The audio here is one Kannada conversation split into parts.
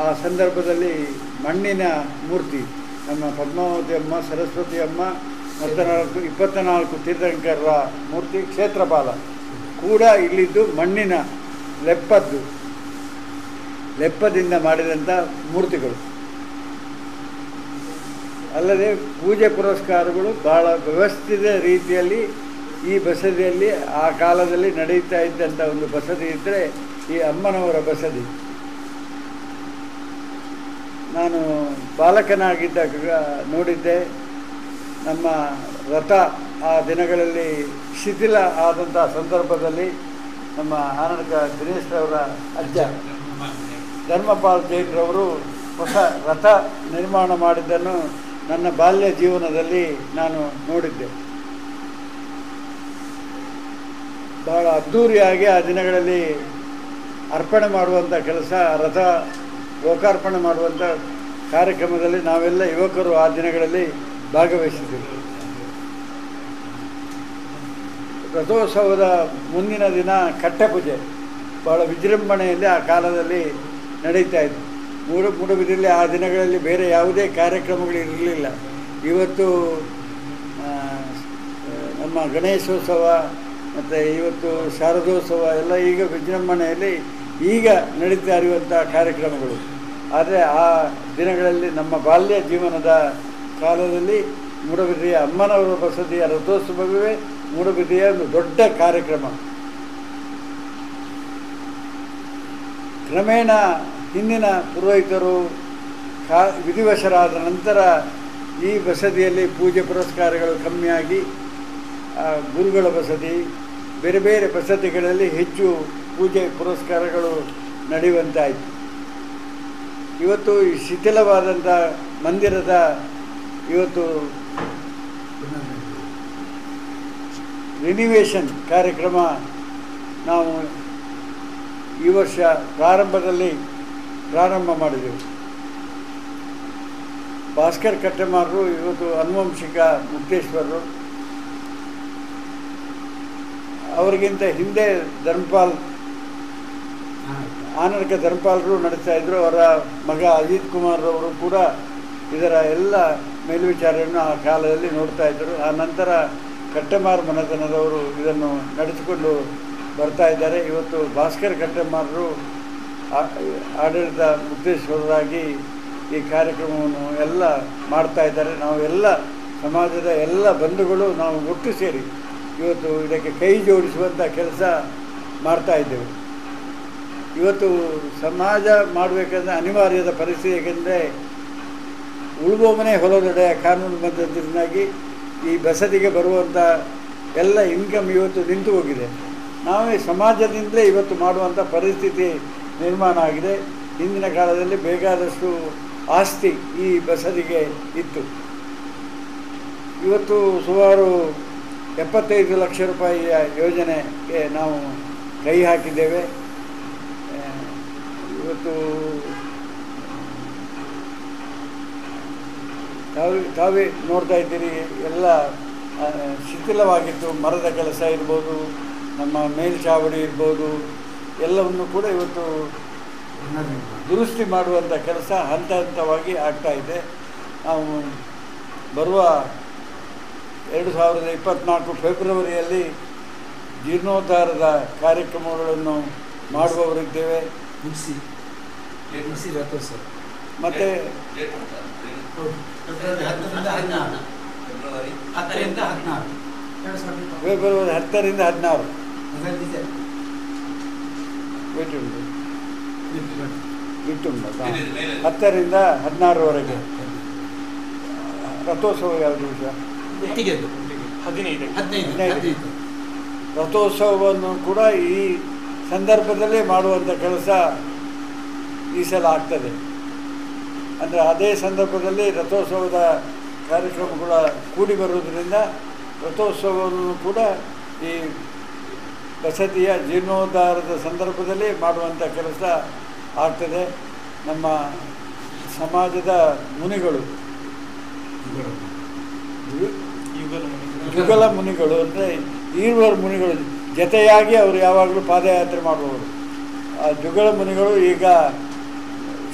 ಆ ಸಂದರ್ಭದಲ್ಲಿ ಮಣ್ಣಿನ ಮೂರ್ತಿ ನಮ್ಮ ಪದ್ಮಾವತಿ ಅಮ್ಮ, ಸರಸ್ವತಿ ಅಮ್ಮ ಮತ್ತು 24 ತೀರ್ಥಂಕರರ ಮೂರ್ತಿ ಕ್ಷೇತ್ರಪಾಲ ಕೂಡ ಇಲ್ಲಿದ್ದು ಮಣ್ಣಿನ ಲೆಪ್ಪದಿಂದ ಮಾಡಿದಂಥ ಮೂರ್ತಿಗಳು. ಅಲ್ಲದೆ ಪೂಜೆ ಪುರಸ್ಕಾರಗಳು ಭಾಳ ವ್ಯವಸ್ಥಿತ ರೀತಿಯಲ್ಲಿ ಈ ಬಸದಿಯಲ್ಲಿ ಆ ಕಾಲದಲ್ಲಿ ನಡೀತಾ ಇದ್ದಂಥ ಒಂದು ಬಸದಿ ಇದ್ದರೆ ಈ ಅಮ್ಮನವರ ಬಸದಿ. ನಾನು ಬಾಲಕನಾಗಿದ್ದಾಗ ನೋಡಿದ್ದೆ. ನಮ್ಮ ರಥ ಆ ದಿನಗಳಲ್ಲಿ ಶಿಥಿಲ ಆದಂಥ ಸಂದರ್ಭದಲ್ಲಿ ನಮ್ಮ ಆನಂದ ದಿನೇಶ್ರವರ ಅಜ್ಜ ಧರ್ಮಪಾಲ್ ಜೈನ್ರವರು ಹೊಸ ರಥ ನಿರ್ಮಾಣ ಮಾಡಿದ್ದನ್ನು ನನ್ನ ಬಾಲ್ಯ ಜೀವನದಲ್ಲಿ ನಾನು ನೋಡಿದ್ದೆ. ಬಹಳ ಅದ್ಧೂರಿಯಾಗಿ ಆ ದಿನಗಳಲ್ಲಿ ಅರ್ಪಣೆ ಮಾಡುವಂಥ ಕೆಲಸ, ರಥ ಲೋಕಾರ್ಪಣೆ ಮಾಡುವಂಥ ಕಾರ್ಯಕ್ರಮದಲ್ಲಿ ನಾವೆಲ್ಲ ಯುವಕರು ಆ ದಿನಗಳಲ್ಲಿ ಭಾಗವಹಿಸಿದ್ದೆವು. ರಥೋತ್ಸವದ ಮುಂದಿನ ದಿನ ಕಟ್ಟೆಪೂಜೆ ಭಾಳ ವಿಜೃಂಭಣೆಯಲ್ಲಿ ಆ ಕಾಲದಲ್ಲಿ ನಡೀತಾ ಇತ್ತು. ಮೂಡುಬಿದಿರೆಯಲ್ಲಿ ಆ ದಿನಗಳಲ್ಲಿ ಬೇರೆ ಯಾವುದೇ ಕಾರ್ಯಕ್ರಮಗಳು ಇರಲಿಲ್ಲ. ಇವತ್ತು ನಮ್ಮ ಗಣೇಶೋತ್ಸವ ಮತ್ತು ಇವತ್ತು ಶಾರದೋತ್ಸವ ಎಲ್ಲ ಈಗ ವಿಜೃಂಭಣೆಯಲ್ಲಿ ಈಗ ನಡೀತಾ ಇರುವಂಥ ಕಾರ್ಯಕ್ರಮಗಳು. ಆದರೆ ಆ ದಿನಗಳಲ್ಲಿ ನಮ್ಮ ಬಾಲ್ಯ ಜೀವನದ ಕಾಲದಲ್ಲಿ ಮೂಡುಬಿದಿರೆಯ ಅಮ್ಮನವರ ಬಸದಿಯ ರಥೋತ್ಸವವೇ ಮೂಡುಬಿದಿರೆಯ ಒಂದು ದೊಡ್ಡ ಕಾರ್ಯಕ್ರಮ. ಕ್ರಮೇಣ ಹಿಂದಿನ ಪುರೋಹಿತರು ವಿಧಿವಶರಾದ ನಂತರ ಈ ಬಸದಿಯಲ್ಲಿ ಪೂಜೆ ಪುರಸ್ಕಾರಗಳು ಕಮ್ಮಿಯಾಗಿ ಗುರುಗಳ ಬಸದಿ, ಬೇರೆ ಬೇರೆ ಬಸದಿಗಳಲ್ಲಿ ಹೆಚ್ಚು ಪೂಜೆ ಪುರಸ್ಕಾರಗಳು ನಡೆಯುವಂತಾಯಿತು. ಇವತ್ತು ಈ ಶಿಥಿಲವಾದಂಥ ಮಂದಿರದ ಇವತ್ತು ರಿನಿವೇಷನ್ ಕಾರ್ಯಕ್ರಮ ನಾವು ಈ ವರ್ಷ ಪ್ರಾರಂಭ ಮಾಡಿದೆವು. ಭಾಸ್ಕರ್ ಕಟ್ಟೆಮಾರರು ಇವತ್ತು ಆನುವಂಶಿಕ ಮುಕ್ತೇಶ್ವರರು, ಅವರಿಗಿಂತ ಹಿಂದೆ ಆನರ್ಕ ಧರ್ಮಪಾಲರು ನಡೆಸ್ತಾ ಇದ್ದರು. ಅವರ ಮಗ ಅಜಿತ್ ಕುಮಾರ್ ಅವರು ಕೂಡ ಇದರ ಎಲ್ಲ ಮೇಲ್ವಿಚಾರಣೆಯನ್ನು ಆ ಕಾಲದಲ್ಲಿ ನೋಡ್ತಾ ಇದ್ದರು. ಆ ನಂತರ ಕಟ್ಟೆಮಾರ್ ಮನೆತನದವರು ಇದನ್ನು ನಡೆಸಿಕೊಂಡು ಬರ್ತಾ ಇದ್ದಾರೆ. ಇವತ್ತು ಭಾಸ್ಕರ್ ಕಟ್ಟೆಮಾರರು ಆಡಳಿತ ಮುಕ್ತೇಶ್ವರರಾಗಿ ಈ ಕಾರ್ಯಕ್ರಮವನ್ನು ಎಲ್ಲ ಮಾಡ್ತಾ ಇದ್ದಾರೆ. ನಾವು ಎಲ್ಲ ಸಮಾಜದ ಎಲ್ಲ ಬಂಧುಗಳು ನಾವು ಒಟ್ಟು ಸೇರಿ ಇವತ್ತು ಇದಕ್ಕೆ ಕೈ ಜೋಡಿಸುವಂಥ ಕೆಲಸ ಮಾಡ್ತಾ ಇದ್ದೇವೆ. ಇವತ್ತು ಸಮಾಜ ಮಾಡಬೇಕಂದ್ರೆ ಅನಿವಾರ್ಯದ ಪರಿಸ್ಥಿತಿ, ಏಕೆಂದರೆ ಉಳುವವನೇ ಹೊಲದೊಡೆಯ ಕಾನೂನುಬದ್ಧದಿಂದಾಗಿ ಈ ಬಸದಿಗೆ ಬರುವಂಥ ಎಲ್ಲ ಇನ್ಕಮ್ ಇವತ್ತು ನಿಂತು ಹೋಗಿದೆ. ನಾವೇ ಸಮಾಜದಿಂದಲೇ ಇವತ್ತು ಮಾಡುವಂಥ ಪರಿಸ್ಥಿತಿ ನಿರ್ಮಾಣ ಆಗಿದೆ. ಹಿಂದಿನ ಕಾಲದಲ್ಲಿ ಬೇಕಾದಷ್ಟು ಆಸ್ತಿ ಈ ಬಸದಿಗೆ ಇತ್ತು. ಇವತ್ತು ಸುಮಾರು 75 ಲಕ್ಷ ರೂಪಾಯಿಯ ಯೋಜನೆಗೆ ನಾವು ಕೈ ಹಾಕಿದ್ದೇವೆ. ಇವತ್ತು ತಾವೇ ನೋಡ್ತಾ ಇದ್ದೀರಿ, ಎಲ್ಲ ಶಿಥಿಲವಾಗಿತ್ತು. ಮರದ ಕೆಲಸ ಇರ್ಬೋದು, ನಮ್ಮ ಮೇಲ್ಚಾವಡಿ ಇರ್ಬೋದು, ಎಲ್ಲವನ್ನು ಕೂಡ ಇವತ್ತು ದುರಸ್ತಿ ಮಾಡುವಂಥ ಕೆಲಸ ಹಂತ ಹಂತವಾಗಿ ಆಗ್ತಾಯಿದೆ. ನಾವು ಬರುವ 2024 ಫೆಬ್ರವರಿಯಲ್ಲಿ ಜೀರ್ಣೋದ್ಧಾರದ ಕಾರ್ಯಕ್ರಮಗಳನ್ನು ಮಾಡುವವರಿದ್ದೇವೆ. ಮತ್ತು ಫೆಬ್ರವರಿ 10ರಿಂದ 16 ಇಟ್ಟುಂಟು 10ರಿಂದ 16ರವರೆಗೆ ರಥೋತ್ಸವ. ಯಾವುದು ವಿಷಯ? 15 ರಥೋತ್ಸವವನ್ನು ಕೂಡ ಈ ಸಂದರ್ಭದಲ್ಲೇ ಮಾಡುವಂಥ ಕೆಲಸ ಈ ಸಲ ಆಗ್ತದೆ. ಅಂದರೆ ಅದೇ ಸಂದರ್ಭದಲ್ಲಿ ರಥೋತ್ಸವದ ಕಾರ್ಯಕ್ರಮಗಳ ಕೂಡಿ ಬರುವುದರಿಂದ ರಥೋತ್ಸವವನ್ನು ಕೂಡ ಈ ಬಸದಿಯ ಜೀರ್ಣೋದ್ಧಾರದ ಸಂದರ್ಭದಲ್ಲಿ ಮಾಡುವಂಥ ಕೆಲಸ ಆಗ್ತದೆ. ನಮ್ಮ ಸಮಾಜದ ಮುನಿಗಳು, ಯುಗಲ ಮುನಿಗಳು ಅಂದರೆ ಈರುವರ ಮುನಿಗಳು ಜೊತೆಯಾಗಿ ಅವರು ಯಾವಾಗಲೂ ಪಾದಯಾತ್ರೆ ಮಾಡುವವರು. ಆ ಜುಗಳ ಮುನಿಗಳು ಈಗ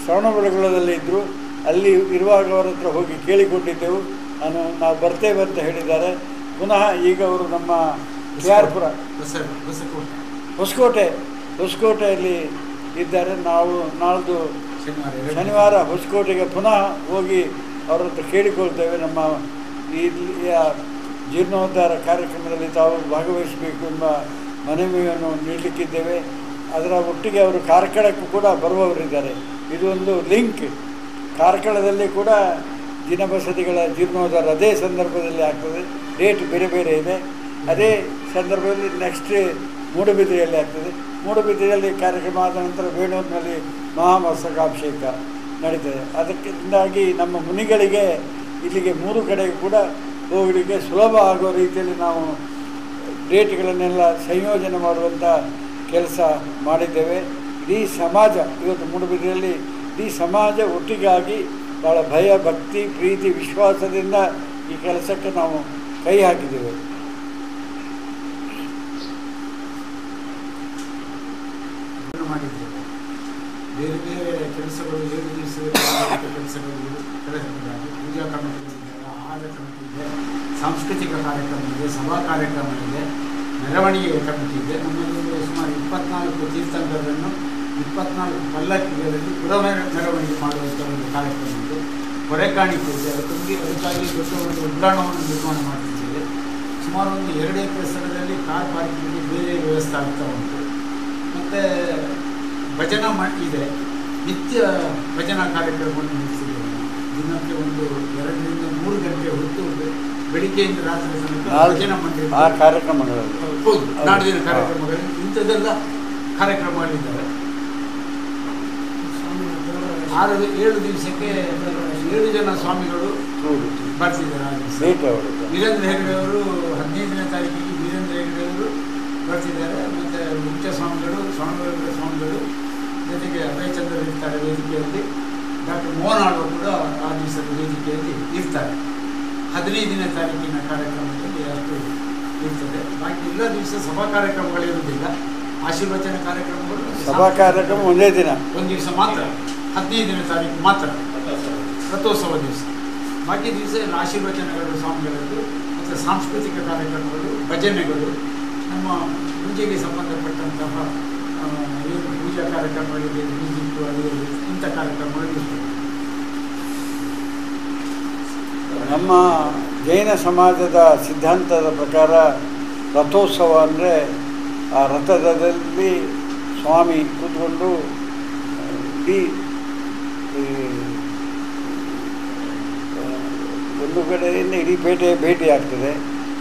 ಶ್ರವಣಬೆಳಗೊಳದಲ್ಲಿ ಇದ್ದರು. ಅಲ್ಲಿ ಇರುವಾಗ ಅವರ ಹತ್ರ ಹೋಗಿ ಕೇಳಿಕೊಂಡಿದ್ದೆವು. ನಾವು ಬರ್ತೇವೆ ಅಂತ ಹೇಳಿದ್ದಾರೆ. ಪುನಃ ಈಗ ಅವರು ನಮ್ಮ KR-ಪುರ ಹೊಸಕೋಟೆಯಲ್ಲಿ ಇದ್ದಾರೆ. ನಾವು ನಾಳ್ದು ಶನಿವಾರ ಹೊಸಕೋಟೆಗೆ ಪುನಃ ಹೋಗಿ ಅವರ ಹತ್ರ ಕೇಳಿಕೊಳ್ತೇವೆ. ನಮ್ಮ ಇಲ್ಲಿಯ ಜೀರ್ಣೋದ್ಧಾರ ಕಾರ್ಯಕ್ರಮದಲ್ಲಿ ತಾವು ಭಾಗವಹಿಸಬೇಕು ಎಂಬ ಮನವಿಯನ್ನು ನೀಡಲಿಕ್ಕಿದ್ದೇವೆ. ಅದರ ಒಟ್ಟಿಗೆ ಅವರು ಕಾರ್ಕಳಕ್ಕೂ ಕೂಡ ಬರುವವರಿದ್ದಾರೆ. ಇದು ಒಂದು ಲಿಂಕ್. ಕಾರ್ಕಳದಲ್ಲಿ ಕೂಡ ದಿನಬಸದಿಗಳ ಜೀರ್ಣೋದ್ಧಾರ ಅದೇ ಸಂದರ್ಭದಲ್ಲಿ ಆಗ್ತದೆ. ಡೇಟ್ ಬೇರೆ ಬೇರೆ ಇದೆ. ಅದೇ ಸಂದರ್ಭದಲ್ಲಿ ನೆಕ್ಸ್ಟ್ ಮೂಡುಬಿದಿರೆಯಲ್ಲಿ ಆಗ್ತದೆ. ಮೂಡುಬಿದಿರೆಯಲ್ಲಿ ಕಾರ್ಯಕ್ರಮ ಆದ ನಂತರ ಬೇಣೂರಿನಲ್ಲಿ ಮಹಾಮಸ್ತಕಾಭಿಷೇಕ ನಡೀತದೆ. ಅದಕ್ಕಿಂದಾಗಿ ನಮ್ಮ ಮುನಿಗಳಿಗೆ ಇಲ್ಲಿಗೆ 3 ಕಡೆಗೆ ಕೂಡ ಹೋಗಲಿಕ್ಕೆ ಸುಲಭ ಆಗುವ ರೀತಿಯಲ್ಲಿ ನಾವು ಡೇಟ್ಗಳನ್ನೆಲ್ಲ ಸಂಯೋಜನೆ ಮಾಡುವಂಥ ಕೆಲಸ ಮಾಡಿದ್ದೇವೆ. ಇಡೀ ಸಮಾಜ ಇವತ್ತು ಮೂಡುಬಿದಿರೆಯಲ್ಲಿ ಇಡೀ ಸಮಾಜ ಒಟ್ಟಿಗಾಗಿ ಭಾಳ ಭಯ, ಭಕ್ತಿ, ಪ್ರೀತಿ, ವಿಶ್ವಾಸದಿಂದ ಈ ಕೆಲಸಕ್ಕೆ ನಾವು ಕೈ ಹಾಕಿದ್ದೇವೆ. ಮಾಡಿದ್ದೇವೆ. ಬೇರೆ ಬೇರೆ ಕೆಲಸಗಳು 7 ದಿವಸದ ಕೆಲಸಗಳು ಪೂಜಾ ಕಮಿಟಿಗಳಿದೆ, ಆಹಾರ ಕಮಿಟಿ ಇದೆ, ಸಾಂಸ್ಕೃತಿಕ ಕಾರ್ಯಕ್ರಮ ಇದೆ, ಸಭಾ ಕಾರ್ಯಕ್ರಮ ಇದೆ, ಮೆರವಣಿಗೆ ಕಮಿಟಿ ಇದೆ. ನಮ್ಮಲ್ಲಿ ಸುಮಾರು 24 ತೀರ್ಥಂಕರನ್ನು 24 ಪಲ್ಲಕ್ಕಿಗಳಲ್ಲಿ ಪುರ ಮೆರವಣಿಗೆ ಮಾಡುವಂಥ ಒಂದು ಕಾರ್ಯಕ್ರಮ ಇದೆ. ಹೊರೆಕಾಣಿಕೆ ಇದೆ. ಅದಕ್ಕಾಗಿ ದೊಡ್ಡ ಒಂದು ಉದ್ಯಾನವನ್ನು ನಿರ್ಮಾಣ ಮಾಡ್ತಿದ್ದೇವೆ. ಸುಮಾರು ಒಂದು 2 ಎಕರೆ ಸ್ಥಳದಲ್ಲಿ ಕಾರ್ ಪಾರ್ಕಿಂಗ್ಗೆ ಬೇರೆ ವ್ಯವಸ್ಥೆ ಆಗ್ತಾ ಉಂಟು. ಮತ್ತು ಭಜನಾ ಇದೆ. ನಿತ್ಯ ಭಜನಾ ಕಾರ್ಯಕ್ರಮವನ್ನು ನಡೆಸಿದ್ದೇವೆ. ದಿನಕ್ಕೆ ಒಂದು 2 ರಿಂದ 3 ಗಂಟೆ ಹೊತ್ತು ಬೆಳಿಗ್ಗೆಯಿಂದ ರಾತ್ರಿ ತನಕ ಭಜನಾ ಮಂಡಳಿ ಕಾರ್ಯಕ್ರಮಗಳಲ್ಲಿ ಹೌದು, ನಾಡಿನ ಕಾರ್ಯಕ್ರಮಗಳಲ್ಲಿ ಇಂಥದ್ದೆಲ್ಲ ಕಾರ್ಯಕ್ರಮಗಳಿದ್ದಾವೆ. 6-7 ದಿವಸಕ್ಕೆ 7 ಜನ ಸ್ವಾಮಿಗಳು ಬರ್ತಿದ್ದಾರೆ. ವೀರೇಂದ್ರ ಹೆಗಡೆ ಅವರು 15ನೇ ತಾರೀಕಿಗೆ ವೀರೇಂದ್ರ ಹೆಗಡೆ ಅವರು ಬರ್ತಿದ್ದಾರೆ. ಮತ್ತು ಮುಖ್ಯ ಸ್ವಾಮಿಗಳು ಶ್ರವಣಬೆಳಗೊಳ ಸ್ವಾಮಿಗಳು ಜೊತೆಗೆ ಅಭಯಚಂದ್ರ ಇರ್ತಾರೆ ವೇದಿಕೆಯಲ್ಲಿ. ಡಾಕ್ಟರ್ ಮೋಹನ್ ಆಳ್ವ ಕೂಡ ಆ ದಿವಸದ ವೇದಿಕೆಯಲ್ಲಿ ಇರ್ತಾರೆ. 15ನೇ ತಾರೀಕಿನ ಕಾರ್ಯಕ್ರಮದಲ್ಲಿ ಅಷ್ಟು ಇರ್ತದೆ. ಬಾಕಿ ಎಲ್ಲ ದಿವಸ ಸಭಾ ಕಾರ್ಯಕ್ರಮಗಳಿರುವುದಿಲ್ಲ. ಆಶೀರ್ವಚನ ಕಾರ್ಯಕ್ರಮಗಳು ಸಭಾ ಕಾರ್ಯಕ್ರಮ ಒಂದೇ ದಿನ, ಒಂದು ದಿವಸ ಮಾತ್ರ, 15ನೇ ತಾರೀಕು ಮಾತ್ರ ರಥೋತ್ಸವ ದಿವಸ. ಬಾಕಿ ದಿವಸ ಎಲ್ಲ ಆಶೀರ್ವಚನಗಳು ಸ್ವಾಮಿಗಳದ್ದು ಮತ್ತು ಸಾಂಸ್ಕೃತಿಕ ಕಾರ್ಯಕ್ರಮಗಳು, ಭಜನೆಗಳು, ನಮ್ಮ ಪೂಜೆಗೆ ಸಂಬಂಧಪಟ್ಟಂತಹ ಏನು ಪೂಜಾ ಕಾರ್ಯಕ್ರಮಗಳಿಗೆ ಮ್ಯೂಸಿಕ್ ಅಡಿಯಲ್ಲಿ ಇಂಥ ಕಾರ್ಯಕ್ರಮಗಳು ಇರ್ತವೆ. ನಮ್ಮ ಜೈನ ಸಮಾಜದ ಸಿದ್ಧಾಂತದ ಪ್ರಕಾರ ರಥೋತ್ಸವ ಅಂದರೆ ಆ ರಥದಲ್ಲಿ ಸ್ವಾಮಿ ಕೂತ್ಕೊಂಡು ಇಡೀ ಒಂದು ಕಡೆಯಿಂದ ಇಡೀ ಭೇಟಿ ಆಗ್ತದೆ.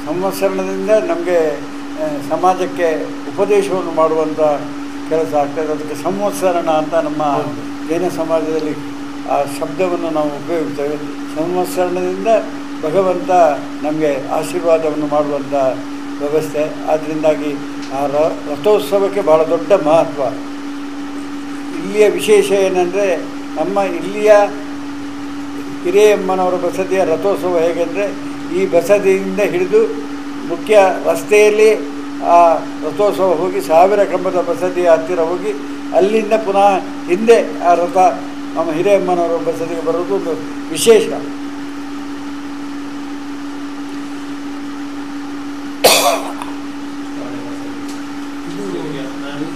ಸಂವತ್ಸರಣದಿಂದ ನಮಗೆ ಸಮಾಜಕ್ಕೆ ಉಪದೇಶವನ್ನು ಮಾಡುವಂಥ ಕೆಲಸ ಆಗ್ತದೆ. ಅದಕ್ಕೆ ಸಂವತ್ಸರಣ ಅಂತ ನಮ್ಮ ಜೈನ ಸಮಾಜದಲ್ಲಿ ಆ ಶಬ್ದವನ್ನು ನಾವು ಉಪಯೋಗಿಸ್ತೇವೆ. ಸಂವತ್ಸರಣದಿಂದ ಭಗವಂತ ನಮಗೆ ಆಶೀರ್ವಾದವನ್ನು ಮಾಡುವಂಥ ವ್ಯವಸ್ಥೆ. ಆದ್ದರಿಂದಾಗಿ ಆ ರಥೋತ್ಸವಕ್ಕೆ ಭಾಳ ದೊಡ್ಡ ಮಹತ್ವ. ಇಲ್ಲಿಯ ವಿಶೇಷ ಏನಂದರೆ, ನಮ್ಮ ಇಲ್ಲಿಯ ಹಿರೇಯಮ್ಮನವರ ಬಸದಿಯ ರಥೋತ್ಸವ ಹೇಗೆಂದರೆ, ಈ ಬಸದಿಯಿಂದ ಹಿಡಿದು ಮುಖ್ಯ ರಸ್ತೆಯಲ್ಲಿ ಆ ರಥೋತ್ಸವ ಹೋಗಿ 1000 ಕಂಬದ ಬಸದಿಯ ಹತ್ತಿರ ಹೋಗಿ ಅಲ್ಲಿಂದ ಪುನಃ ಹಿಂದೆ ಆ ರಥ ನಮ್ಮ ಹಿರೇಯಮ್ಮನವರ ಬಸದಿಗೆ ಬರೋದು ಒಂದು ವಿಶೇಷ.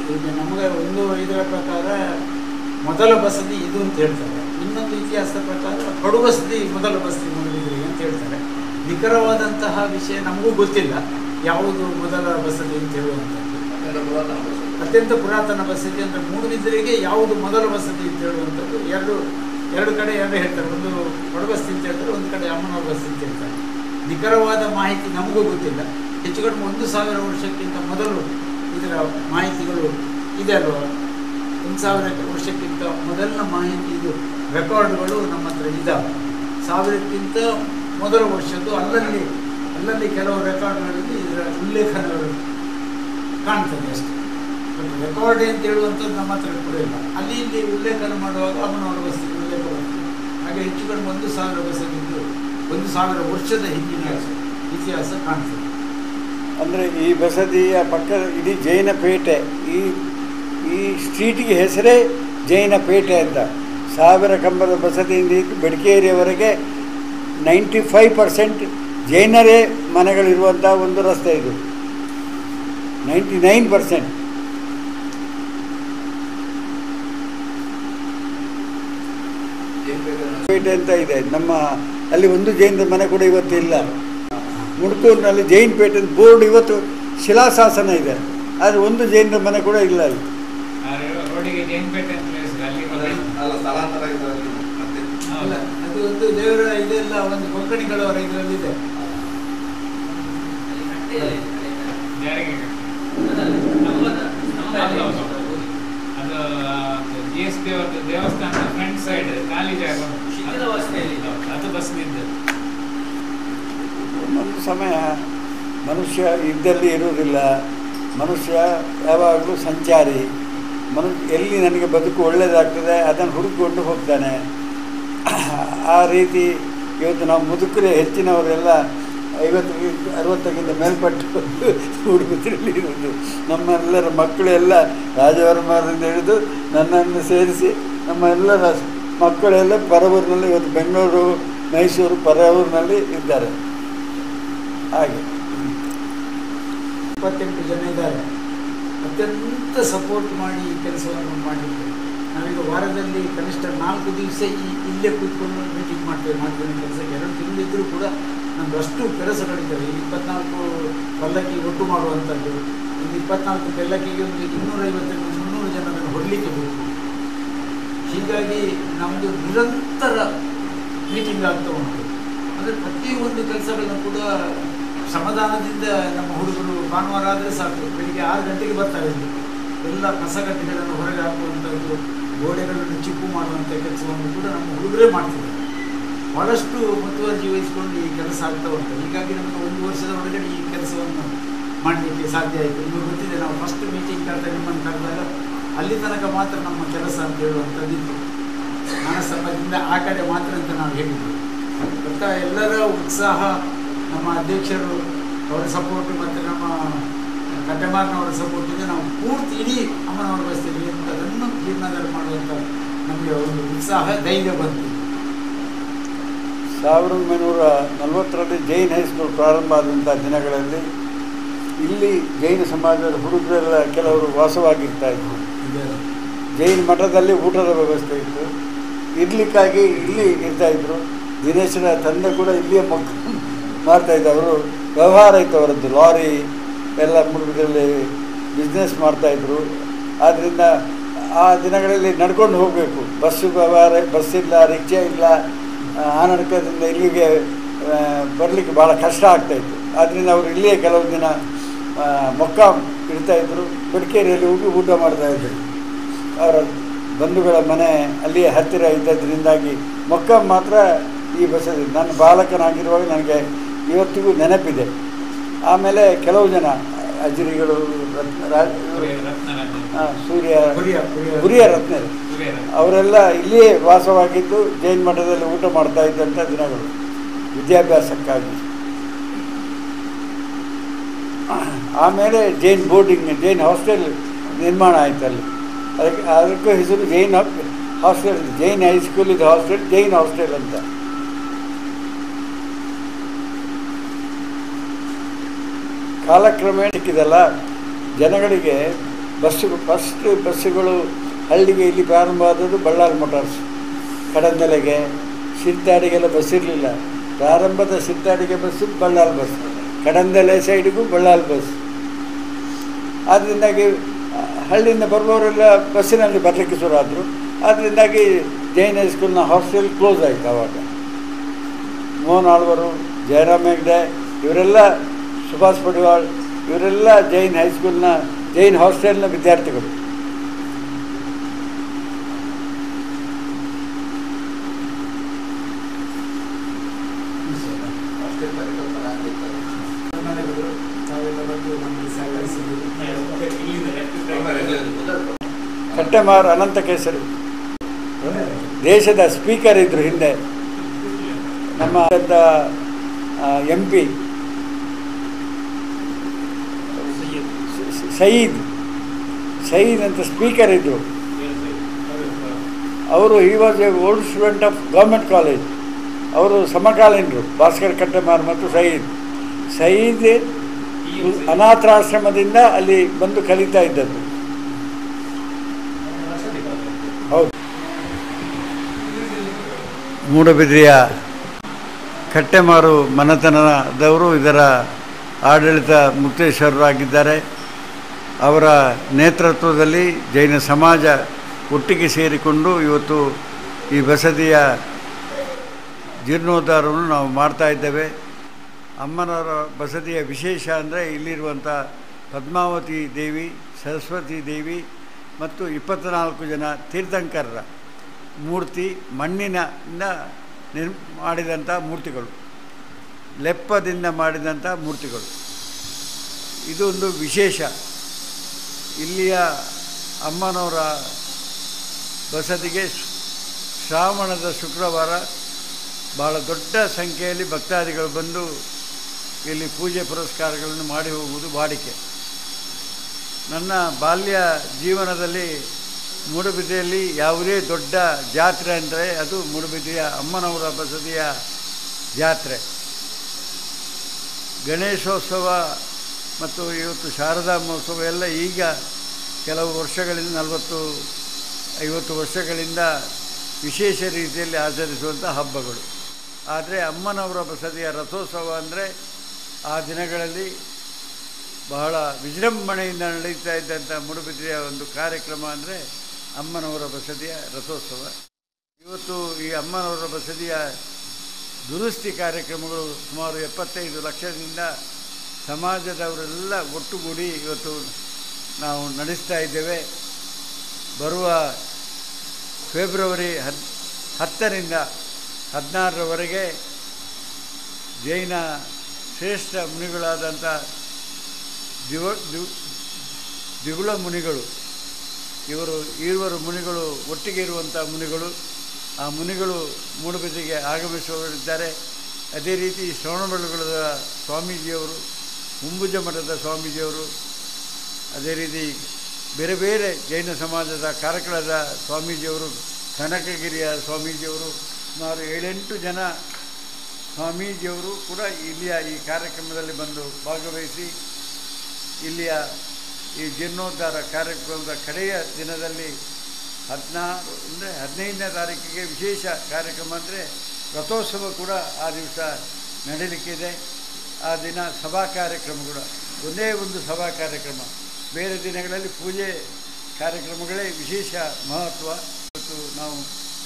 ಇದು ನಮಗೆ ಒಂದು ಇದರ ಪ್ರಕಾರ ಮೊದಲ ಬಸದಿ ಇದು ಅಂತ ಹೇಳ್ತಾರೆ. ಇನ್ನೊಂದು ಇತಿಹಾಸದ ಪ್ರಕಾರ ಕಡು ಬಸದಿ ಮೊದಲ ಬಸದಿ ಮೂಡುಬಿದಿರೆ ಅಂತ ಹೇಳ್ತಾರೆ. ನಿಖರವಾದಂತಹ ವಿಷಯ ನಮಗೂ ಗೊತ್ತಿಲ್ಲ, ಯಾವುದು ಮೊದಲ ಬಸದಿ ಅಂತ ಹೇಳುವಂಥದ್ದು. ಅತ್ಯಂತ ಪುರಾತನ ಬಸದಿ ಅಂದರೆ ಮೂಡುಬಿದಿರೆಗೆ ಯಾವುದು ಮೊದಲ ಬಸದಿ ಅಂತ ಹೇಳುವಂಥದ್ದು ಎರಡು ಕಡೆ ಎರಡು ಹೇಳ್ತಾರೆ. ಒಂದು ಕೊಡಬಸ್ತಿ ಅಂತ ಹೇಳ್ತಾರೆ, ಒಂದು ಕಡೆ ಅಮ್ಮನವ್ರ ಬಸ್ತಿ ಅಂತ ಹೇಳ್ತಾರೆ. ನಿಖರವಾದ ಮಾಹಿತಿ ನಮಗೂ ಗೊತ್ತಿಲ್ಲ. ಹೆಚ್ಚು ಕಡಿಮೆ 1000 ವರ್ಷಕ್ಕಿಂತ ಮೊದಲು ಇದರ ಮಾಹಿತಿಗಳು ಇದೆ ಅಲ್ವ. 1000 ವರ್ಷಕ್ಕಿಂತ ಮೊದಲಿನ ಮಾಹಿತಿ ಇದು ರೆಕಾರ್ಡ್ಗಳು ನಮ್ಮ ಹತ್ರ ಇದ್ದಾವೆ. 1000ಕ್ಕಿಂತ ಮೊದಲ ವರ್ಷದ್ದು ಅಲ್ಲಲ್ಲಿ ಕೆಲವು ರೆಕಾರ್ಡ್ಗಳಲ್ಲಿ ಇದರ ಉಲ್ಲೇಖನಗಳು ಕಾಣ್ತದೆ ಅಷ್ಟೇ. ಬಟ್ ರೆಕಾರ್ಡ್ ಅಂತ ಹೇಳುವಂಥದ್ದು ನಮ್ಮ ಹತ್ರ ಕೂಡ ಇಲ್ಲ. ಅಲ್ಲಿ ಇಲ್ಲಿ ಉಲ್ಲೇಖನ ಮಾಡುವಾಗ ಅಮ್ಮನವರ ಬಸ್ತಿ ಉಲ್ಲೇಖ ಬರ್ತದೆ. ಹಾಗೆ ಹೆಚ್ಚು ಕಡಿಮೆ 1000 ಬಸದಿದ್ದು 1000 ವರ್ಷದ ಹಿಂದಿನ ಇತಿಹಾಸ ಕಾಣ್ತದೆ. ಅಂದರೆ ಈ ಬಸದಿಯ ಪಕ್ಕದ ಇಡೀ ಜೈನ ಪೇಟೆ, ಈ ಸ್ಟ್ರೀಟಿಗೆ ಹೆಸರೇ ಜೈನ ಪೇಟೆ ಅಂತ. 1000 ಕಂಬದ ಬಸದಿಯಿಂದ ಇದ್ದು ಬೆಡಕೇರಿಯವರೆಗೆ 95% ಜೈನರೇ ಮನೆಗಳಿರುವಂಥ ಒಂದು ರಸ್ತೆ ಇದು. 99%. ಪೇಟೆ ಅಂತ ಇದೆ ನಮ್ಮ, ಅಲ್ಲಿ ಒಂದು ಜೈನರ ಮನೆ ಕೂಡ ಇವತ್ತು ಇಲ್ಲ. ಮುಡ್ಕೂರಿನಲ್ಲಿ ಜೈನ್ ಪೇಟೆ ಬೋರ್ಡ್ ಇವತ್ತು ಶಿಲಾಶಾಸನ ಇದೆ, ಆದರೆ ಒಂದು ಜೈನರ ಮನೆ ಕೂಡ ಇಲ್ಲ ಅಲ್ಲಿ. ಅದು ಒಂದು ದೇವರ ಇದೆಲ್ಲ ಒಂದು ಕೊಂಕಣಿಗಳವರ ಇದರಲ್ಲಿದೆ. ಅದು GSP ಅವರದ್ದು ದೇವಸ್ಥಾನದ ಫ್ರಂಟ್ ಸೈಡ್ ಖಾಲಿ ಜಾಗ ಅದು ಬಸ್ ನಿಂತು. ಒಂದೊಂದು ಸಮಯ ಮನುಷ್ಯ ಇದ್ದಲ್ಲಿ ಇರುವುದಿಲ್ಲ, ಮನುಷ್ಯ ಯಾವಾಗಲೂ ಸಂಚಾರಿ. ಎಲ್ಲಿ ನನಗೆ ಬದುಕು ಒಳ್ಳೆಯದಾಗ್ತದೆ ಅದನ್ನು ಹುಡುಕಿಕೊಂಡು ಹೋಗ್ತಾನೆ. ಆ ರೀತಿ ಇವತ್ತು ನಾವು ಮುದುಕರೇ ಹೆಚ್ಚಿನವರೆಲ್ಲ 50-60ಕ್ಕಿಂತ ಮೇಲ್ಪಟ್ಟು ಹುಡುಗರಲ್ಲಿ ಇರುವುದು. ನಮ್ಮೆಲ್ಲರ ಮಕ್ಕಳೆಲ್ಲ ರಾಜವರ್ಮರಿಂದ ಹಿಡಿದು ನನ್ನನ್ನು ಸೇರಿಸಿ ನಮ್ಮ ಎಲ್ಲರ ಮಕ್ಕಳೆಲ್ಲ ಪರವೂರಿನಲ್ಲಿ ಇವತ್ತು ಬೆಂಗಳೂರು, ಮೈಸೂರು, ಪರವೂರಿನಲ್ಲಿ ಇದ್ದಾರೆ. ಹಾಗೆ 28 ಜನ ಇದ್ದಾರೆ. ಅತ್ಯಂತ ಸಪೋರ್ಟ್ ಮಾಡಿ ಈ ಕೆಲಸವನ್ನು ಮಾಡಿದ್ದೇವೆ. ನಾವೀಗ ವಾರದಲ್ಲಿ ಕನಿಷ್ಠ 4 ದಿವಸ ಇಲ್ಲೇ ಕೂತ್ಕೊಂಡು ಮೀಟಿಂಗ್ ಮಾಡ್ತೇವೆ ಕೆಲಸ. 2 ತಿಂಗಳಿದ್ದರೂ ಕೂಡ ನಮ್ದು ಅಷ್ಟು ಕೆಲಸಗಳಿದ್ದಾವೆ. 24 ಪಲ್ಲಕ್ಕಿ ಒಟ್ಟು ಮಾಡುವಂಥದ್ದು, ಒಂದು 24 ಪಲ್ಲಕ್ಕಿಗೆ ಒಂದು 250-300 ಜನರನ್ನು ಹೊರಲಿಕ್ಕೆ ಬೇಕು. ಹೀಗಾಗಿ ನಮ್ಮದು ನಿರಂತರ ಮೀಟಿಂಗ್ ಆಗ್ತಾ ಉಂಟು. ಅಂದರೆ ಪ್ರತಿಯೊಂದು ಕೆಲಸಗಳನ್ನು ಕೂಡ ಸಮಾಧಾನದಿಂದ ನಮ್ಮ ಹುಡುಗರು ಭಾನುವಾರ ಆದರೆ ಸಾಕು, ಬೆಳಿಗ್ಗೆ 6 ಗಂಟೆಗೆ ಬರ್ತಾರೆ. ಎಲ್ಲ ಕಸಗಡ್ಡೆಗಳನ್ನು ಹೊರಗೆ ಹಾಕುವಂಥದ್ದು, ಗೋಡೆಗಳನ್ನು ಚಿಪ್ಪು ಮಾಡುವಂಥ ಕೆಲಸವನ್ನು ಕೂಡ ನಮ್ಮ ಹುಡುಗರೇ ಮಾಡ್ತಿದ್ದಾರೆ. ಭಾಳಷ್ಟು ಮುತುವರ್ಜಿ ವಹಿಸಿಕೊಂಡು ಈ ಕೆಲಸ ಆಗ್ತಾ ಉಂಟು. ಹೀಗಾಗಿ ನಮಗೆ 1 ವರ್ಷದ ಒಳಗಡೆ ಈ ಕೆಲಸವನ್ನು ಮಾಡಲಿಕ್ಕೆ ಸಾಧ್ಯ ಆಯಿತು. ನಿಮಗೆ ಗೊತ್ತಿದೆ, ನಾವು ಫಸ್ಟ್ ಮೀಟಿಂಗ್ ನಿಮ್ಮನ್ನು ಕರೆದಾಗ ಅಲ್ಲಿ ತನಕ ಮಾತ್ರ ನಮ್ಮ ಕೆಲಸ ಅಂತ ಹೇಳುವಂಥದ್ದಿತ್ತು. ಮಾನಸಂಬದಿಂದ ಆ ಕಡೆ ಮಾತ್ರ ಅಂತ ನಾವು ಹೇಳಿದ್ವಿ. ಗೊತ್ತಾ, ಎಲ್ಲರ ಉತ್ಸಾಹ, ನಮ್ಮ ಅಧ್ಯಕ್ಷರು ಅವರ ಸಪೋರ್ಟು ಮತ್ತು ನಮ್ಮ ಕಟ್ಟೆಮಾರನವರ ಸಪೋರ್ಟಿಂದ ನಾವು ಪೂರ್ತಿ ಇಡೀ ಅಮ್ಮನವರ ಬಸ್ತಿಗೆ ಅದನ್ನು ಜೀರ್ಣೋದ್ಧಾರ ಮಾಡುವಂಥ ನಮಗೆ ಒಂದು ಉತ್ಸಾಹ, ಧೈರ್ಯ ಬಂತು. 1940ರಲ್ಲಿ ಜೈನ್ ಹೈಸ್ಕೂಲ್ ಪ್ರಾರಂಭ ಆದಂಥ ದಿನಗಳಲ್ಲಿ ಇಲ್ಲಿ ಜೈನ ಸಮಾಜದ ಹುಡುಗರೆಲ್ಲ ಕೆಲವರು ವಾಸವಾಗಿರ್ತಾಯಿದ್ರು. ಜೈನ ಮಠದಲ್ಲಿ ಊಟದ ವ್ಯವಸ್ಥೆ ಇತ್ತು, ಇರಲಿಕ್ಕಾಗಿ ಇಲ್ಲಿ ಇರ್ತಾಯಿದ್ರು. ದಿನೇಶನ ತಂದೆ ಕೂಡ ಇಲ್ಲಿಯೇ ಮಾಡ್ತಾಯಿದ್ದ. ಅವರು ವ್ಯವಹಾರ ಇತ್ತು ಅವರದ್ದು, ಲಾರಿ ಎಲ್ಲ ಮುಡುಗದಲ್ಲಿ ಬಿಸ್ನೆಸ್ ಮಾಡ್ತಾಯಿದ್ರು. ಆದ್ದರಿಂದ ಆ ದಿನಗಳಲ್ಲಿ ನಡ್ಕೊಂಡು ಹೋಗಬೇಕು, ಬಸ್ಸು ವ್ಯವಹಾರ, ಬಸ್ಸಿಲ್ಲ, ರಿಕ್ಷಾ ಇಲ್ಲ. ಆ ನಡ್ಕೋದ್ರಿಂದ ಇಲ್ಲಿಗೆ ಬರಲಿಕ್ಕೆ ಭಾಳ ಕಷ್ಟ ಆಗ್ತಾಯಿತ್ತು. ಆದ್ದರಿಂದ ಅವರು ಇಲ್ಲಿಯೇ ಕೆಲವು ದಿನ ಮೊಕ್ಕಾಂ ಇರ್ತಾಯಿದ್ರು. ಬೆಡಕೇರಿಯಲ್ಲಿ ಹೋಗಿ ಊಟ ಮಾಡ್ತಾಯಿದ್ರು. ಅವರ ಬಂಧುಗಳ ಮನೆ ಅಲ್ಲಿಯೇ ಹತ್ತಿರ ಇದ್ದದ್ರಿಂದಾಗಿ ಮೊಕ್ಕಾಂ ಮಾತ್ರ ಈ ಬಸ್ಸಲ್ಲಿ ನನ್ನ ಬಾಲಕನಾಗಿರುವಾಗ ನನಗೆ ಇವತ್ತಿಗೂ ನೆನಪಿದೆ. ಆಮೇಲೆ ಕೆಲವು ಜನ ಅಜ್ರಿಗಳು, ಹುರಿಯ ರತ್ನರು, ಅವರೆಲ್ಲ ಇಲ್ಲಿಯೇ ವಾಸವಾಗಿದ್ದು ಜೈನ್ ಮಠದಲ್ಲಿ ಊಟ ಮಾಡ್ತಾ ಇದ್ದಂಥ ದಿನಗಳು ವಿದ್ಯಾಭ್ಯಾಸಕ್ಕಾಗಿ. ಆಮೇಲೆ ಜೈನ್ ಬೋರ್ಡಿಂಗ್, ಜೈನ್ ಹಾಸ್ಟೆಲ್ ನಿರ್ಮಾಣ ಆಯಿತು ಅಲ್ಲಿ. ಅದಕ್ಕೂ ಹೆಸರು ಜೈನ್ ಹಾಸ್ಟೆಲ್, ಜೈನ್ ಹೈಸ್ಕೂಲ್ ಇದು ಹಾಸ್ಟೆಲ್, ಜೈನ್ ಹಾಸ್ಟೆಲ್ ಅಂತ. ಕಾಲಕ್ರಮೇಣ ಸಿಕ್ಕಿದಲ್ಲ ಜನಗಳಿಗೆ ಬಸ್ಸುಗಳು ಹಳ್ಳಿಗೆ ಇಲ್ಲಿ ಪ್ರಾರಂಭ ಆದದ್ದು ಬಳ್ಳಾರಿ ಮೋಟಾರ್ಸ್. ಕಡಂದಲೆಗೆ, ಸಿರ್ತಾಡಿಗೆಲ್ಲ ಬಸ್ ಇರಲಿಲ್ಲ. ಪ್ರಾರಂಭದ ಸಿರ್ತಾಡಿಗೆ ಬಸ್ಸು ಬಳ್ಳಾರಿ ಬಸ್, ಕಡಂದಲೆ ಸೈಡಿಗೂ ಬಳ್ಳಾರಿ ಬಸ್. ಆದ್ದರಿಂದಾಗಿ ಹಳ್ಳಿಯಿಂದ ಬರುವವರೆಲ್ಲ ಬಸ್ಸಿನಲ್ಲಿ ಬರಲಿಕ್ಕೆ ಶುರು ಆದರು. ಆದ್ದರಿಂದಾಗಿ ಜೈನ್ ಹೈಸ್ಕೂಲ್ನ ಹಾಸ್ಟೆಲ್ ಕ್ಲೋಸ್ ಆಯಿತು. ಆವಾಗ ಮೋಹನ್ ಆಳ್ವರು, ಜಯರಾಮ್ ಹೆಗ್ಡೆ ಇವರೆಲ್ಲ, ಸುಭಾಷ್ ಪಡಿವಾಳ್ ಇವರೆಲ್ಲ ಜೈನ್ ಹೈಸ್ಕೂಲ್ನ, ಜೈನ್ ಹಾಸ್ಟೆಲ್ನ ವಿದ್ಯಾರ್ಥಿಗಳು. ಕಟ್ಟೆಮಾರ್ ಅನಂತ ಕೇಸರಿ ದೇಶದ ಸ್ಪೀಕರ್ ಇದ್ದರು ಹಿಂದೆ. ನಮ್ಮ MP ಸಯೀದ್ ಅಂತ ಸ್ಪೀಕರ್ ಇದ್ದರು. ಅವರು ಈ was A old student of government college. ಅವರು ಸಮಕಾಲೀನರು ಭಾಸ್ಕರ್ ಕಟ್ಟಮಾರ್ ಮತ್ತು ಸಯೀದ್ ಅನಾಥಾಶ್ರಮದಿಂದ ಅಲ್ಲಿ ಬಂದು ಕಲಿತಾ ಇದ್ದದ್ದು. ಹೌದು. ಮೂಡಬಿದ್ರೆಯ ಕಟ್ಟೆಮಾರು ಮನೆತನದವರು ಇದರ ಆಡಳಿತ ಮುಕ್ತೇಶ್ವರರಾಗಿದ್ದಾರೆ. ಅವರ ನೇತೃತ್ವದಲ್ಲಿ ಜೈನ ಸಮಾಜ ಒಟ್ಟಿಗೆ ಸೇರಿಕೊಂಡು ಇವತ್ತು ಈ ಬಸದಿಯ ಜೀರ್ಣೋದ್ಧಾರವನ್ನು ನಾವು ಮಾಡ್ತಾ ಇದ್ದೇವೆ. ಅಮ್ಮನವರ ಬಸದಿಯ ವಿಶೇಷ ಅಂದರೆ ಇಲ್ಲಿರುವಂಥ ಪದ್ಮಾವತಿ ದೇವಿ, ಸರಸ್ವತಿ ದೇವಿ ಮತ್ತು 24 ಜನ ತೀರ್ಥಂಕರರ ಮೂರ್ತಿ, ಮಣ್ಣಿನಿಂದ ಮಾಡಿದಂಥ ಮೂರ್ತಿಗಳು, ಲೆಪ್ಪದಿಂದ ಮಾಡಿದಂಥ ಮೂರ್ತಿಗಳು. ಇದೊಂದು ವಿಶೇಷ. ಇಲ್ಲಿಯ ಅಮ್ಮನವರ ಬಸದಿಗೆ ಶ್ರಾವಣದ ಶುಕ್ರವಾರ ಭಾಳ ದೊಡ್ಡ ಸಂಖ್ಯೆಯಲ್ಲಿ ಭಕ್ತಾದಿಗಳು ಬಂದು ಇಲ್ಲಿ ಪೂಜೆ ಪುರಸ್ಕಾರಗಳನ್ನು ಮಾಡಿ ಹೋಗುವುದು ವಾಡಿಕೆ. ನನ್ನ ಬಾಲ್ಯ ಜೀವನದಲ್ಲಿ ಮೂಡುಬಿದ್ರೆಯಲ್ಲಿ ಯಾವುದೇ ದೊಡ್ಡ ಜಾತ್ರೆ ಅಂದರೆ ಅದು ಮೂಡುಬಿದ್ರೆಯ ಅಮ್ಮನವರ ಬಸದಿಯ ಜಾತ್ರೆ. ಗಣೇಶೋತ್ಸವ ಮತ್ತು ಇವತ್ತು ಶಾರದಾ ಮಹೋತ್ಸವ ಎಲ್ಲ ಈಗ ಕೆಲವು ವರ್ಷಗಳಿಂದ 40-50 ವರ್ಷಗಳಿಂದ ವಿಶೇಷ ರೀತಿಯಲ್ಲಿ ಆಚರಿಸುವಂಥ ಹಬ್ಬಗಳು. ಆದರೆ ಅಮ್ಮನವರ ಬಸದಿಯ ರಥೋತ್ಸವ ಅಂದರೆ ಆ ದಿನಗಳಲ್ಲಿ ಬಹಳ ವಿಜೃಂಭಣೆಯಿಂದ ನಡೀತಾ ಇದ್ದಂಥ ಮೂಡುಬಿದ್ರೆಯ ಒಂದು ಕಾರ್ಯಕ್ರಮ ಅಂದರೆ ಅಮ್ಮನವರ ಬಸದಿಯ ರಥೋತ್ಸವ. ಇವತ್ತು ಈ ಅಮ್ಮನವರ ಬಸದಿಯ ದುರಸ್ತಿ ಕಾರ್ಯಕ್ರಮಗಳು ಸುಮಾರು 75 ಲಕ್ಷದಿಂದ ಸಮಾಜದವರೆಲ್ಲ ಒಟ್ಟುಗೂಡಿ ಇವತ್ತು ನಾವು ನಡೆಸ್ತಾ ಇದ್ದೇವೆ. ಬರುವ ಫೆಬ್ರವರಿ 10ರಿಂದ 16ರವರೆಗೆ ಜೈನ ಶ್ರೇಷ್ಠ ಮುನಿಗಳಾದಂಥ ದಿಗುಳ ಮುನಿಗಳು, ಇವರು ಮುನಿಗಳು ಒಟ್ಟಿಗೆ ಇರುವಂಥ ಮುನಿಗಳು, ಆ ಮುನಿಗಳು ಮೂಡುಬಿದ್ರೆಗೆ ಆಗಮಿಸುವವರಿದ್ದಾರೆ. ಅದೇ ರೀತಿ ಶ್ರವಣಬೆಳಗೊಳದ ಸ್ವಾಮೀಜಿಯವರು, ಮುಂಬುಜ ಮಠದ ಸ್ವಾಮೀಜಿಯವರು, ಅದೇ ರೀತಿ ಬೇರೆ ಬೇರೆ ಜೈನ ಸಮಾಜದ ಕಾರ್ಕಳದ ಸ್ವಾಮೀಜಿಯವರು, ಕನಕಗಿರಿಯ ಸ್ವಾಮೀಜಿಯವರು, ಸುಮಾರು 7-8 ಜನ ಸ್ವಾಮೀಜಿಯವರು ಕೂಡ ಇಲ್ಲಿಯ ಈ ಕಾರ್ಯಕ್ರಮದಲ್ಲಿ ಬಂದು ಭಾಗವಹಿಸಿ ಇಲ್ಲಿಯ ಈ ಜೀರ್ಣೋದ್ಧಾರ ಕಾರ್ಯಕ್ರಮದ ಕಡೆಯ ದಿನದಲ್ಲಿ 15ನೇ ತಾರೀಕಿಗೆ ವಿಶೇಷ ಕಾರ್ಯಕ್ರಮ ಅಂದರೆ ರಥೋತ್ಸವ ಕೂಡ ಆ ದಿವಸ ನಡೀಲಿಕ್ಕಿದೆ. ಆ ದಿನ ಸಭಾ ಕಾರ್ಯಕ್ರಮ ಕೂಡ ಒಂದೇ ಒಂದು ಸಭಾ ಕಾರ್ಯಕ್ರಮ. ಬೇರೆ ದಿನಗಳಲ್ಲಿ ಪೂಜೆ ಕಾರ್ಯಕ್ರಮಗಳೇ ವಿಶೇಷ ಮಹತ್ವ ಇವತ್ತು ನಾವು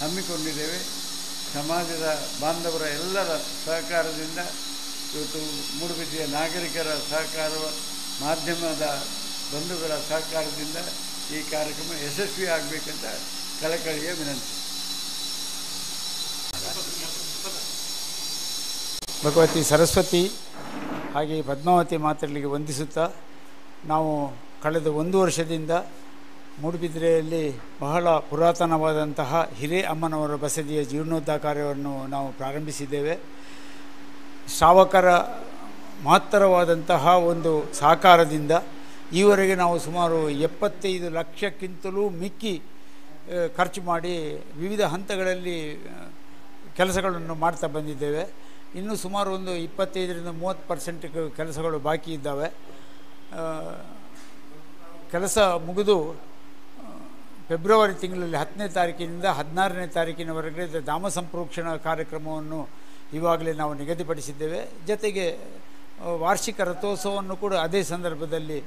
ಹಮ್ಮಿಕೊಂಡಿದ್ದೇವೆ. ಸಮಾಜದ ಬಾಂಧವರ ಎಲ್ಲರ ಸಹಕಾರದಿಂದ ಇವತ್ತು ಮೂಡುಬಿದ್ರೆಯ ನಾಗರಿಕರ ಸಹಕಾರ, ಮಾಧ್ಯಮದ ಬಂಧುಗಳ ಸಹಕಾರದಿಂದ ಈ ಕಾರ್ಯಕ್ರಮ ಯಶಸ್ವಿ ಆಗಬೇಕಂತ ಕಳಕಳಿಯ ವಿನಂತಿ. ಭಗವತಿ ಸರಸ್ವತಿ ಹಾಗೆ ಪದ್ಮಾವತಿ ಮಾತೆಗಳಿಗೆ ವಂದಿಸುತ್ತಾ ನಾವು ಕಳೆದ 1 ವರ್ಷದಿಂದ ಮೂಡುಬಿದ್ರೆಯಲ್ಲಿ ಬಹಳ ಪುರಾತನವಾದಂತಹ ಹಿರೇ ಅಮ್ಮನವರ ಬಸದಿಯ ಜೀರ್ಣೋದ್ಧಾರ ಕಾರ್ಯವನ್ನು ನಾವು ಪ್ರಾರಂಭಿಸಿದ್ದೇವೆ. ಶ್ರಾವಕರ ಮಹತ್ತರವಾದಂತಹ ಒಂದು ಸಹಕಾರದಿಂದ ಈವರೆಗೆ ನಾವು ಸುಮಾರು 75 ಲಕ್ಷಕ್ಕಿಂತಲೂ ಮಿಕ್ಕಿ ಖರ್ಚು ಮಾಡಿ ವಿವಿಧ ಹಂತಗಳಲ್ಲಿ ಕೆಲಸಗಳನ್ನು ಮಾಡ್ತಾ ಬಂದಿದ್ದೇವೆ. ಇನ್ನೂ ಸುಮಾರು ಒಂದು 25-30% ಕೆಲಸಗಳು ಬಾಕಿ ಇದ್ದಾವೆ. ಕೆಲಸ ಮುಗಿದು ಫೆಬ್ರವರಿ ತಿಂಗಳಲ್ಲಿ 10ನೇ ತಾರೀಕಿನಿಂದ 16ನೇ ತಾರೀಕಿನವರೆಗೆ ಧಾಮ ಸಂಪ್ರೋಕ್ಷಣ ಕಾರ್ಯಕ್ರಮವನ್ನು ಇವಾಗಲೇ ನಾವು ನಿಗದಿಪಡಿಸಿದ್ದೇವೆ. ಜೊತೆಗೆ ವಾರ್ಷಿಕ ರಥೋತ್ಸವವನ್ನು ಕೂಡ ಅದೇ ಸಂದರ್ಭದಲ್ಲಿ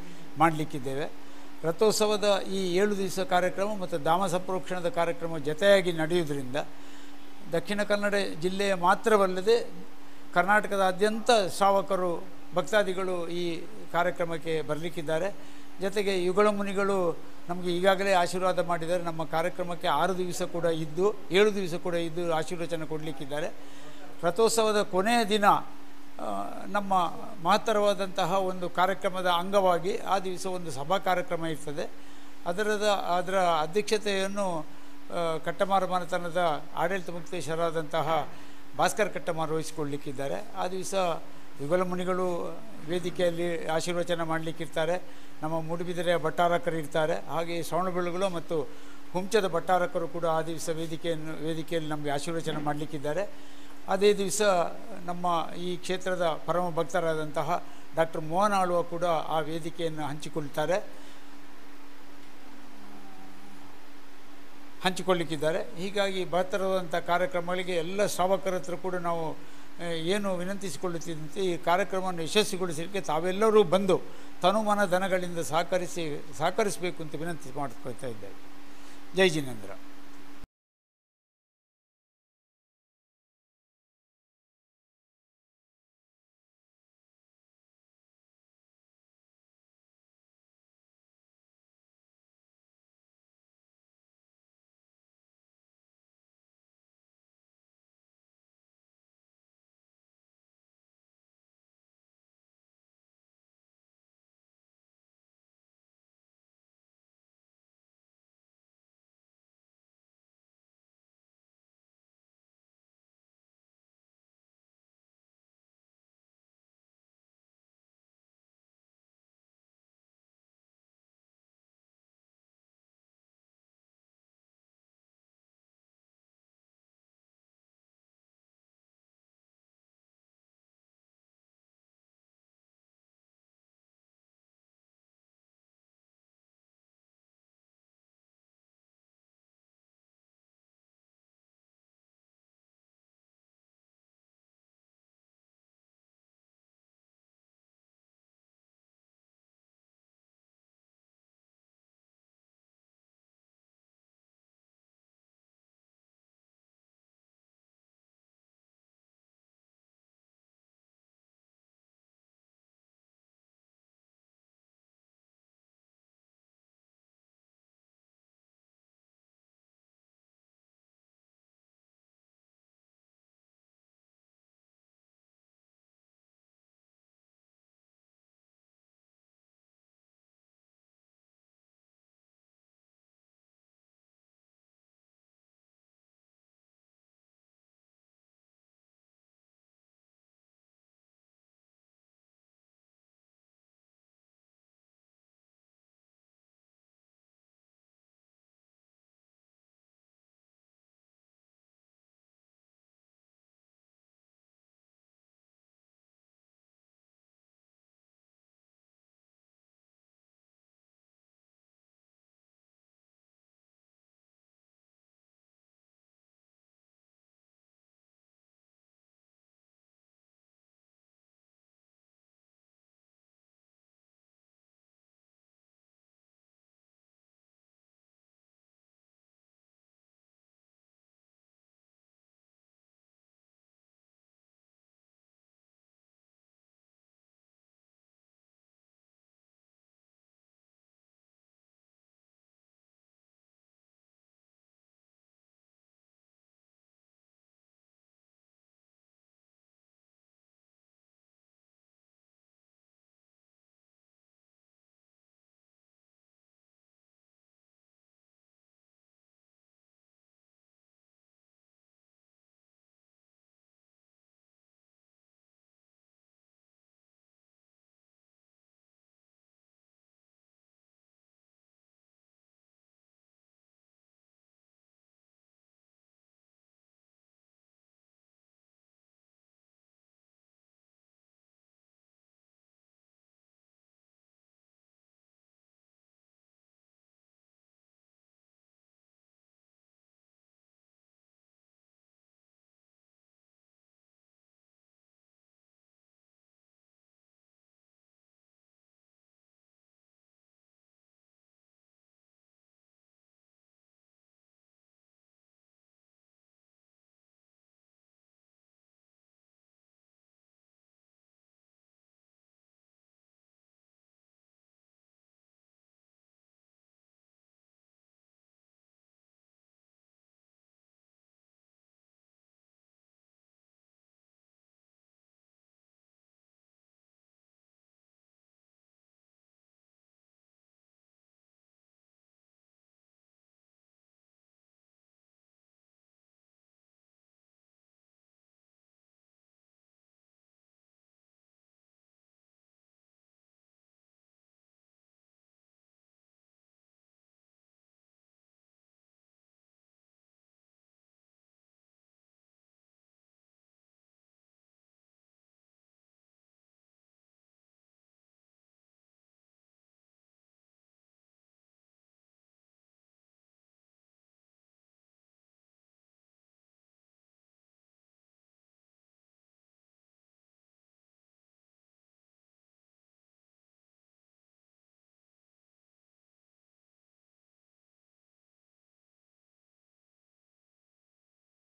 ಮಾಡಲಿಕ್ಕಿದ್ದೇವೆ. ರಥೋತ್ಸವದ ಈ 7 ದಿವಸ ಕಾರ್ಯಕ್ರಮ ಮತ್ತು ಧಾಮ ಸಂಪ್ರೋಕ್ಷಣದ ಕಾರ್ಯಕ್ರಮ ಜೊತೆಯಾಗಿ ನಡೆಯುವುದರಿಂದ ದಕ್ಷಿಣ ಕನ್ನಡ ಜಿಲ್ಲೆಯ ಮಾತ್ರವಲ್ಲದೆ ಕರ್ನಾಟಕದಾದ್ಯಂತ ಶ್ರಾವಕರು ಭಕ್ತಾದಿಗಳು ಈ ಕಾರ್ಯಕ್ರಮಕ್ಕೆ ಬರಲಿಕ್ಕಿದ್ದಾರೆ. ಜೊತೆಗೆ ಯುಗಳ ಮುನಿಗಳು ನಮಗೆ ಈಗಾಗಲೇ ಆಶೀರ್ವಾದ ಮಾಡಿದ್ದಾರೆ. ನಮ್ಮ ಕಾರ್ಯಕ್ರಮಕ್ಕೆ 6 ದಿವಸ ಕೂಡ ಇದ್ದು 7 ದಿವಸ ಕೂಡ ಇದ್ದು ಆಶೀರ್ವಚನ ಕೊಡಲಿಕ್ಕಿದ್ದಾರೆ. ರಥೋತ್ಸವದ ಕೊನೆಯ ದಿನ ನಮ್ಮ ಮಹತ್ತರವಾದಂತಹ ಒಂದು ಕಾರ್ಯಕ್ರಮದ ಅಂಗವಾಗಿ ಆ ದಿವಸ ಒಂದು ಸಭಾ ಕಾರ್ಯಕ್ರಮ ಇರ್ತದೆ. ಅದರ ಅಧ್ಯಕ್ಷತೆಯನ್ನು ಕಟ್ಟಮಾರು ಮನೆತನದ ಆಡಳಿತ ಮುಕ್ತೇಶ್ವರರಾದಂತಹ ಭಾಸ್ಕರ್ ಕಟ್ಟಮಾರು ವಹಿಸಿಕೊಳ್ಳಲಿಕ್ಕಿದ್ದಾರೆ. ಆ ದಿವಸ ಯುಗಲ ಮುನಿಗಳು ವೇದಿಕೆಯಲ್ಲಿ ಆಶೀರ್ವಚನ ಮಾಡಲಿಕ್ಕಿರ್ತಾರೆ. ನಮ್ಮ ಮೂಡುಬಿದಿರೆಯ ಭಟ್ಟಾರಕರು ಇರ್ತಾರೆ. ಹಾಗೆಯೇ ಶ್ರವಣಬೆಳಗೊಳ ಮತ್ತು ಹುಂಚದ ಭಟ್ಟಾರಕರು ಕೂಡ ಆ ದಿವಸ ವೇದಿಕೆಯಲ್ಲಿ ನಮಗೆ ಆಶೀರ್ವಚನ ಮಾಡಲಿಕ್ಕಿದ್ದಾರೆ. ಅದೇ ದಿವಸ ನಮ್ಮ ಈ ಕ್ಷೇತ್ರದ ಪರಮ ಭಕ್ತರಾದಂತಹ ಡಾಕ್ಟರ್ ಮೋಹನ್ ಆಳ್ವ ಕೂಡ ಆ ವೇದಿಕೆಯನ್ನು ಹಂಚಿಕೊಳ್ಳಿಕ್ಕಿದ್ದಾರೆ. ಹೀಗಾಗಿ ಬಹತ್ತರವಾದಂಥ ಕಾರ್ಯಕ್ರಮಗಳಿಗೆ ಎಲ್ಲ ಶ್ರಾವಕರ ಹತ್ರ ಕೂಡ ನಾವು ಏನು ವಿನಂತಿಸಿಕೊಳ್ಳುತ್ತಿದ್ದಂತೆ ಈ ಕಾರ್ಯಕ್ರಮವನ್ನು ಯಶಸ್ವಿಗೊಳಿಸಲಿಕ್ಕೆ ತಾವೆಲ್ಲರೂ ಬಂದು ತನುಮನ ಧನಗಳಿಂದ ಸಹಕರಿಸಬೇಕು ಅಂತ ವಿನಂತಿ ಮಾಡಿಕೊಳ್ತಾ ಇದ್ದೇವೆ. ಜೈ ಜಿನೇಂದ್ರ.